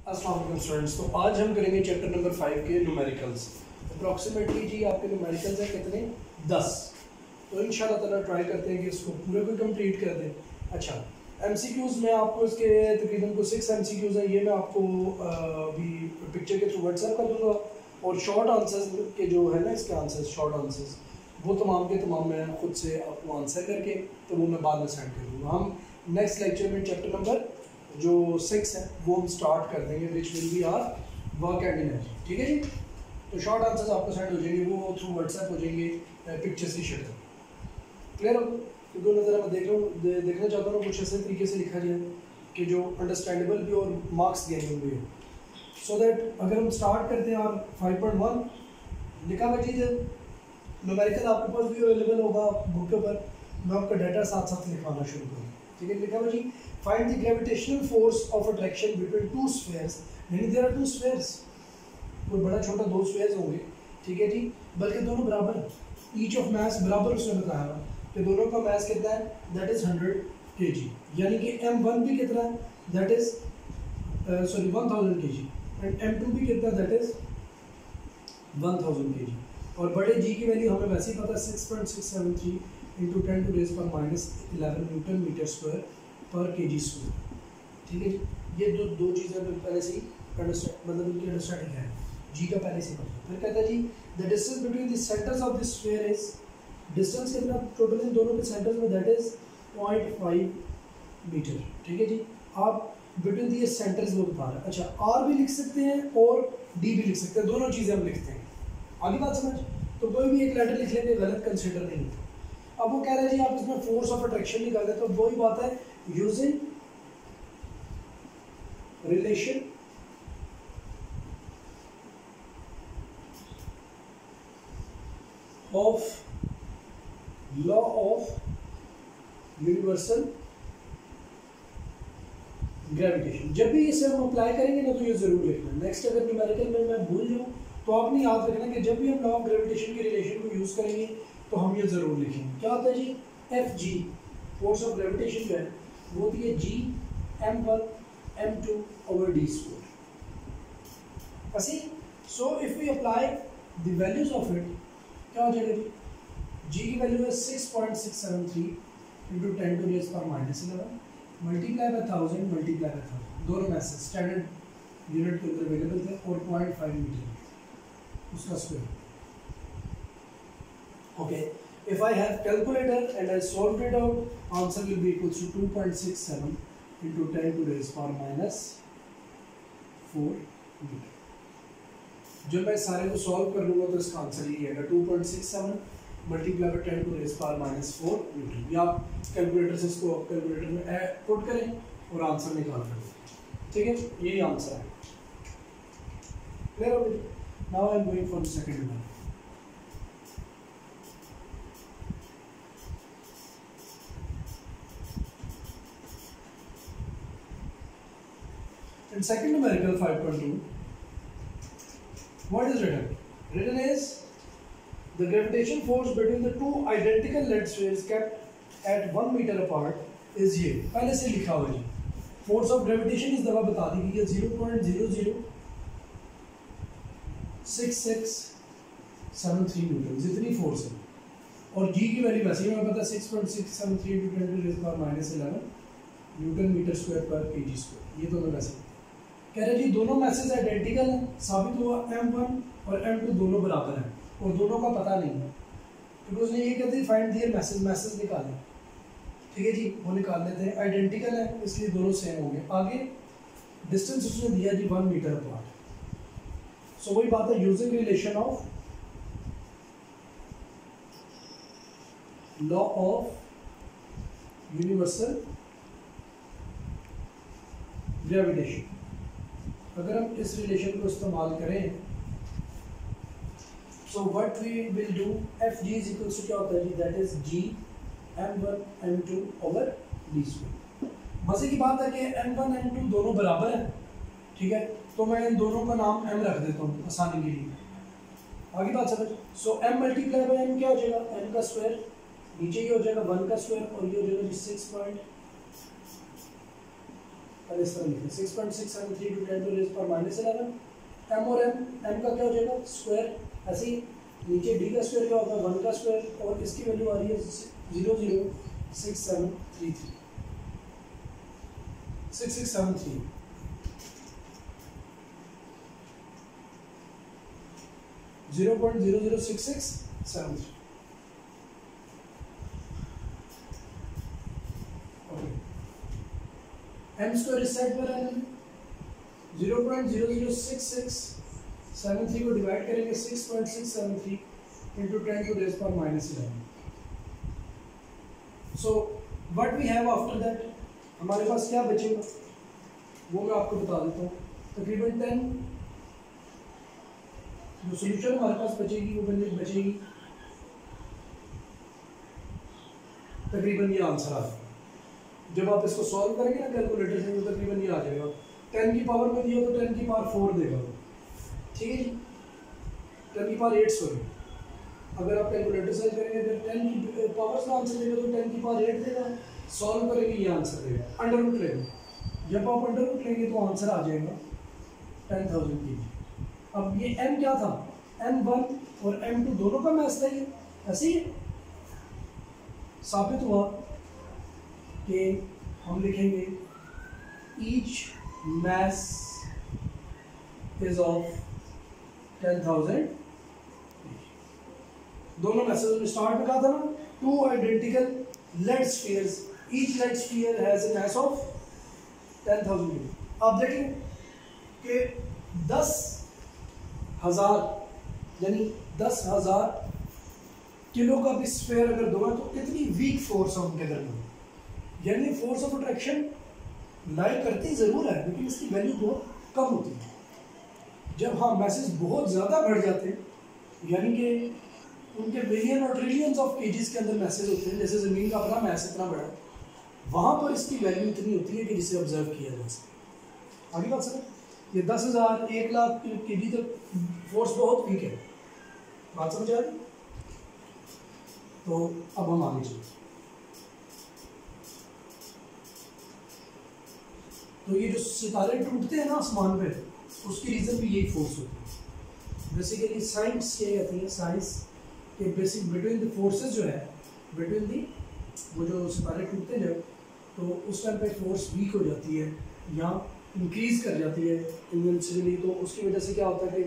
अस्सलाम वालेकुम स्टूडेंट्स। तो आज हम करेंगे चैप्टर नंबर 5 के न्यूमेरिकल्स। अप्रॉक्सीमेटली जी आपके न्यूमेरिकल्स हैं कितने 10। तो इंशाल्लाह ताला ट्राई करते हैं कि इसको पूरे को कंप्लीट कर दें। अच्छा, एमसीक्यूज़ में आपको इसके तकरीबन को 6 एमसीक्यूज़ हैं, ये मैं आपको अभी पिक्चर के थ्रू व्हाट्सएप कर दूँगा। और शॉर्ट आंसर्स के जो है ना इसके आंसर्स शॉर्ट आंसर्स वो तमाम के तमाम मैं खुद से आपको आंसर करके तो वो मैं बाद में सेंड कर दूँगा। हम नेक्स्ट लेक्चर में चैप्टर नंबर जो 6 है वो हम स्टार्ट कर देंगे, which will be our work and energy. ठीक है जी। तो शॉर्ट आंसर्स आपको सेंड हो जाएंगे, वो थ्रू व्हाट्सएप हो जाएंगे पिक्चर्स की शक्ल। क्लियर हो? तो दो नज़र मैं देखना चाहता हूँ कुछ ऐसे तरीके से लिखा जाए कि जो अंडरस्टैंडेबल भी और मार्क्स गेनिंग भी हो, सो दैट अगर हम स्टार्ट करते हैं और 5.1 लिखा हुआ चीज़ न्यूमेरिकल आपके पास भी अवेलेबल होगा बुक के ऊपर, मैं आपका डाटा साथ साथ लिखवाना शुरू करूँ। ठीक है, लिखा हुआ जी find the gravitational force of attraction between two spheres, यानी देयर आर टू स्फीयर्स, कोई बड़ा छोटा दो स्फीयर्स होंगे। ठीक है जी, बल्कि दोनों बराबर है, ईच ऑफ मास बराबर उसने बताया हुआ कि दोनों का मास कितना है, दैट इज 100 kg, यानी कि m1 भी कितना है, that is 1000 kg, and m2 भी कितना, दैट इज 1000 kg। और बड़े जी की वैल्यू हमें वैसे ही पता है 6.673 इंटू 10⁻⁻11 न्यूटन मीटर स्क्वायर पर kg स्क्वायर। ठीक है जी, ये दो चीज़ें पहले से ही मतलब उनकी अंडरस्टैंडिंग है, जी का पहले से पता। फिर कहता है जी the distance between the centres of this sphere is, distance कितना टोटल इन दोनों के सेंटर्स में, दैट इज 0.5 मीटर। ठीक है जी, आप बिटवीन दिए सेंटर्स वो बता रहे हैं। अच्छा, आर भी लिख सकते हैं और डी भी लिख सकते हैं, दोनों चीज़ें हम लिखते हैं। आगे बात समझ, तो कोई भी एक लेटर लिख लेंगे गलत कंसिडर नहीं होता। अब वो कह रहे हैं जी आप इसमें फोर्स ऑफ अट्रैक्शन निकाल दें, तो वही बात है using relation of law of universal gravitation. जब भी इसे हम अप्लाई करेंगे ना तो ये जरूर लिखना। नेक्स्ट अगर न्यूमेरिकल में मैं भूल जाऊँ तो आपने याद रखना कि जब भी हम लॉ ऑफ ग्रेविटेशन के रिलेशन को यूज करेंगे तो हम ये जरूर लिखेंगे। क्या होता है जी, F G force of gravitation जो है वो होती है जी m1 m2 over D square. ऐसे so if we apply the values of it, क्या हो जाएगा जी की वैल्यू है 6.673 into 10⁻⁻11 multiply by 1000 multiply by 1000, दोनों मैसेज स्टैंडर्ड यूनिट के अंदर अवेलेबल थे, और 0.5 मीटर उसका square. Okay, if I have calculator and I solved it out, answer will be equals to 2.67 into 10⁻⁻4 metre. जब मैं सारे को सॉल्व कर लूँगा तो इसका आंसर ये आएगा 2.67 मल्टीप्लाई बाय 10⁻⁻4 मीटर। या आप कैलकुलेटर से इसको कैलकुलेटर में पुट करें और आंसर निकाल लें। ठीक है, यही आंसर है। क्लियर हो गया? Now I am going for the second one. In second numerical 5.2, what is written? Written is the gravitation force between the two identical lead spheres kept at 1 meter apart is ये पहले से लिखा हुआ है। Force of gravitation इस दफा बता दी गई है 0.006673 न्यूटन जितनी फोर्स है, और जी की वैल्यू वैसे ही हमें पता है 6.673 into 10⁻⁻11 न्यूटन मीटर स्क्वायर पर kg स्क्वायर। ये दोनों वैसे कह रहे जी दोनों मैसेज आइडेंटिकल हैं, साबित हुआ m1 और m2 दोनों बराबर हैं और दोनों का पता नहीं है, क्योंकि उसने ये कहते हैं फाइंड दियर मैसेज निकालें। ठीक है जी, वो निकाल लेते हैं, आइडेंटिकल है इसलिए दोनों सेम होंगे। आगे डिस्टेंस उसने दिया जी 1 मीटर अपार्ट। सो वही बात है using relation of law of universal gravitation. अगर हम इस रिलेशन को इस्तेमाल करें so what we will do, F G is equal to क्या होता है जी, that is G m1 m2 over D square. मजे की बात है कि m1 m2 दोनों बराबर हैं। ठीक है, तो मैं इन दोनों का नाम m रख देता हूँ आसानी के लिए। आगे बात समझ, सो m मल्टीप्लाई बाय m क्या हो जाएगा, m का स्क्वायर, नीचे ये हो जाएगा 1 का स्क्वायर और ये हो जाएगा जी 6. और इस तरह लिखें 6.673 into 10 to raise power minus 11 m और m का क्या हो जाएगा स्क्वायर, ऐसे ही नीचे d का स्क्वायर क्या होगा 1 का स्क्वायर और इसकी वैल्यू आ रही है 0.06733 6673 0.006673 m square इस साइड पर आएगा 0.00667 को डिवाइड करेंगे 6.673 into 10 to raise power minus 11. So what we have after that, हमारे पास क्या बचेगा वो मैं आपको बता देता हूँ. तकरीबन 10 जो सोल्यूशन हमारे पास बचेगी वो बचेगी तकरीबन ये आंसर आ जाएगा. जब आप इसको सॉल्व करेंगे ना कैलकुलेटर से तो तकरीबन ये आ जाएगा. 10 की पावर में दिया तो 10 की पावर 4 देगा, ठीक है जी. 10 की पावर 8 सॉरी, अगर आप कैलकुलेटर से करेंगे तो 10 की पावर का आंसर देगा तो 10 की पावर 8 देगा. सॉल्व करेंगे ये आंसर देगा. अंडर रूट लेंगे, जब आप अंडर रूट लेंगे तो आंसर आ जाएगा 10,000 kg. अब ये m क्या था, m1 और m2 दोनों का मैथ था. ये ऐसे ही साबित हुआ कि हम लिखेंगे ईच mass is of 10,000. दोनों मैसेज में स्टार्ट में कहा था ना, two identical lead spheres, each lead sphere has a mass of 10,000 kg. अब देखें कि 10,000 यानी 10,000 किलो का भी स्फीयर अगर दो है तो कितनी वीक फोर्स है उनके दरमियान. यानी फोर्स ऑफ अट्रैक्शन लाई करती ज़रूर है लेकिन इसकी वैल्यू बहुत कम होती है. जब हाँ मैसेज बहुत ज़्यादा बढ़ जाते हैं यानी कि उनके बिलियन और ट्रिलियंस ऑफ केजीज के अंदर मैसेज होते हैं, जैसे ज़मीन का अपना मैस इतना बड़ा, वहाँ पर इसकी वैल्यू इतनी होती है कि जिसे ऑब्जर्व किया जा सके. आगे बात सर, ये 10,000 1,00,000 केजी तक फोर्स बहुत वीक है. बात समझ आ रही? तो अब हम आगे चलते. तो ये जो सितारे टूटते हैं ना आसमान पे, उसकी रीज़न भी यही फोर्स होती है. बेसिकली साइंस ये कहती है, साइंस के बेसिक बिटवीन द फोर्सेस जो है, बिटवीन दी वो जो सितारे टूटते हैं जब, तो उस टाइम पे फोर्स वीक हो जाती है या इंक्रीज़ कर जाती है इवेंचुअली. तो उसकी वजह से क्या होता है कि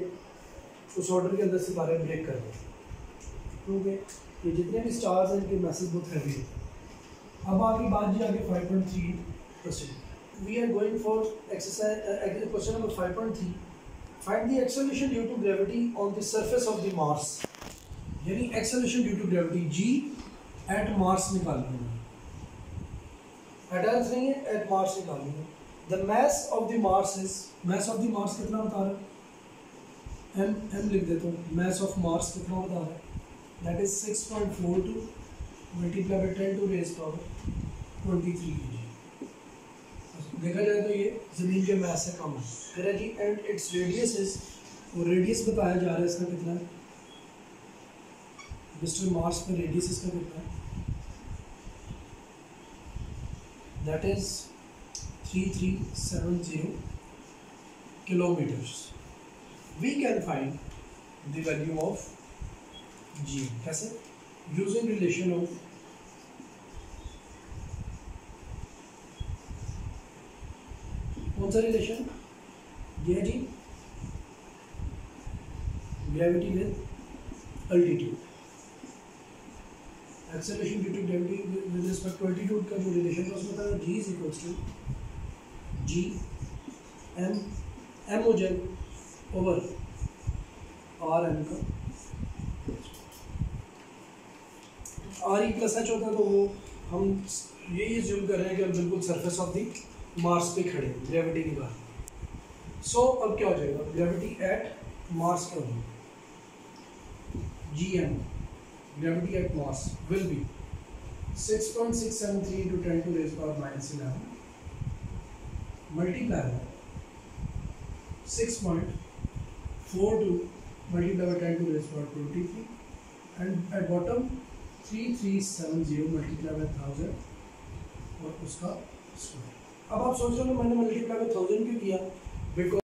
उस ऑर्डर के अंदर सितारे ब्रेक कर देते हैं, क्योंकि ये जितने भी स्टार्स हैं इनके मैसेज बहुत हैवी है. अब आगे बात जी आगे 5.3%. We are going for exercise question number 5.3. Find the acceleration due to gravity on the surface of the Mars. यानी acceleration due to gravity g at Mars निकालनी है. at Earth नहीं है, at Mars निकालनी है. The mass of the Mars is, mass of the Mars कितना बता रहा है? m लिख देता हूँ. mass of Mars कितना बता रहा है? That is 6.42 multiplied by 10 to raise power 23 kg. देखा जाए तो ये ज़मीन के मैस से कम है. फिर है जी एंड इट्स रेडियस इज, और रेडियस बताया जा रहा है इसका कितना है. मिस्टर मार्स पर रेडियस इसका कितना है? That is 3370 kilometres. We can find the value of G. कैसे? यूजिंग रिलेशन ऑफ कौन सा रिलेशन? ये है जी gravity with altitude. Acceleration due to gravity with respect to altitude का जो रिलेशन है उसमें था g is equals to g m हो जाए ओवर r m का r e प्लस h होता है. तो वो हम यही अज्यूम कर रहे हैं कि हम बिल्कुल सरफेस ऑफ दी मार्स पे खड़े हैं, ग्रेविटी निकाल. सो अब क्या हो जाएगा? ग्रेविटी एट मार्स क्या होगी? GM gravity eight Mars will be 6.673 into 10 to raise power minus 11 multiply by 6.42 multiply by 10 to raise power 23 and at bottom 3370 multiply by 1000 और उसका स्क्वायर. अब आप सोच रहे हो मैंने मल्टीप्लाई में 1000 क्यों किया, बिकॉज